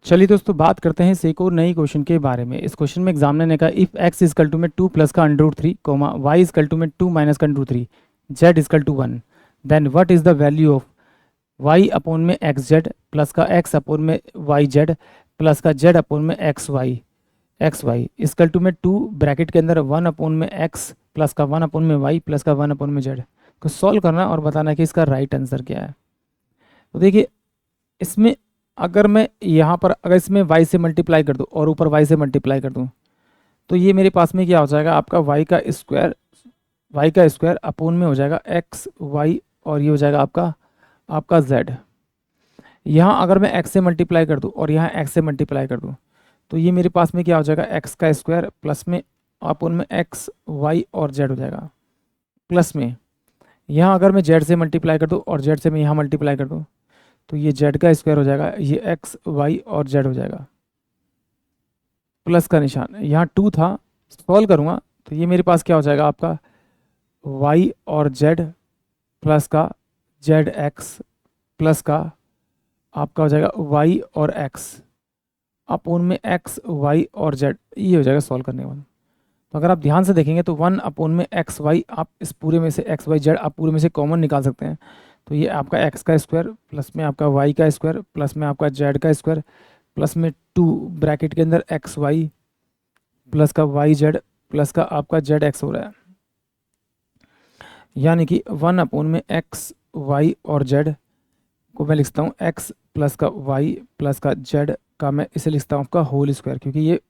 चलिए दोस्तों, बात करते हैं इस एक और नई क्वेश्चन के बारे में। इस क्वेश्चन में एग्जामिनर ने कहा इफ x इजकल टू में 2 प्लस का under root 3 comma y equal to में 2 माइनस का under root 3 z equal to 1, then what is the value of y upon में एक्स जेड प्लस का x अपोन में y z plus का z upon में x y equal to में 2 bracket के अंदर 1 अपोन में x प्लस का 1 अपोन में y प्लस का 1 अपोन में z को सॉल्व करना और बताना कि इसका राइट आंसर क्या है। तो देखिए, इसमें अगर मैं यहाँ पर अगर इसमें y से मल्टीप्लाई कर दूँ और ऊपर y से मल्टीप्लाई कर दूँ तो ये मेरे पास में क्या हो जाएगा, आपका y का स्क्वायर अपोन में हो जाएगा x y और ये हो जाएगा आपका z। यहाँ अगर मैं x से मल्टीप्लाई कर दूँ और यहाँ x से मल्टीप्लाई कर दूँ तो ये मेरे पास में क्या हो जाएगा, x का स्क्वायर प्लस में अपोन में x y और z हो जाएगा प्लस में। यहाँ अगर मैं z से मल्टीप्लाई कर दूँ और z से मैं यहाँ मल्टीप्लाई कर दूँ तो ये z का स्क्वायर हो जाएगा, ये x y और z हो जाएगा प्लस का निशान। यहाँ 2 था, सॉल्व करूँगा तो ये मेरे पास क्या हो जाएगा, आपका y और z प्लस का zx प्लस का आपका हो जाएगा y और x अपोन में x y और z, ये हो जाएगा सॉल्व करने के बाद। तो अगर आप ध्यान से देखेंगे तो 1 अपोन में एक्स वाई, आप इस पूरे में से एक्स वाई जेड आप पूरे में से कॉमन निकाल सकते हैं। तो ये आपका x का स्क्वायर प्लस में आपका y का स्क्वायर प्लस में आपका z का स्क्वायर प्लस में 2 ब्रैकेट के अंदर एक्स वाई प्लस का वाई जेड प्लस का आपका जेड एक्स हो रहा है, यानी कि 1 अपोन में एक्स वाई और जेड को मैं लिखता हूँ x प्लस का y प्लस का z का मैं इसे लिखता हूँ आपका होल स्क्वायर, क्योंकि ये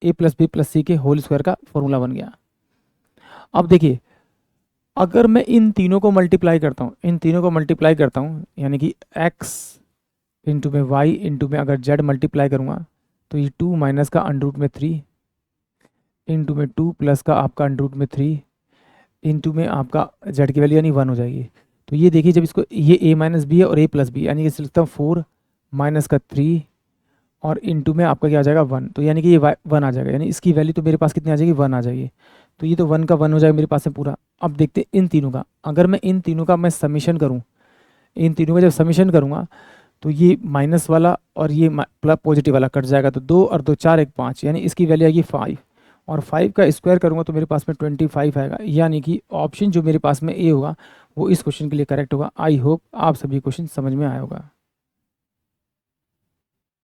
a प्लस बी प्लस सी के होल स्क्वायर का फॉर्मूला बन गया। अब देखिए, अगर मैं इन तीनों को मल्टीप्लाई करता हूँ यानी कि x इंटू में y इंटू में अगर z मल्टीप्लाई करूँगा तो ये 2 माइनस का अंडर रूट में 3 इंटू में 2 प्लस का आपका अंडर रूट में 3 इंटू में आपका z की वैल्यू यानी 1 हो जाएगी। तो ये देखिए, जब इसको ये a माइनस बी है और a प्लस बी, यानी इसे लिखता हूँ 4 माइनस का 3 और इंटू में आपका क्या आ जाएगा 1, तो यानी कि ये 1 आ जाएगा, यानी इसकी वैल्यू तो मेरे पास कितनी आ जाएगी, 1 आ जाएगी। तो ये तो 1 का 1 हो जाएगा मेरे पास में पूरा। अब देखते हैं इन तीनों का, अगर मैं इन तीनों का मैं समीशन करूँ, इन तीनों का जब समीशन करूँगा तो ये माइनस वाला और ये प्लस पॉजिटिव वाला कट जाएगा, तो 2 और 2 4 1 5, यानी इसकी वैल्यू आएगी 5 और 5 का स्क्वायर करूँगा तो मेरे पास में 25 आएगा, यानी कि ऑप्शन जो मेरे पास में ए होगा वो इस क्वेश्चन के लिए करेक्ट होगा। आई होप आप सभी क्वेश्चन समझ में आया होगा।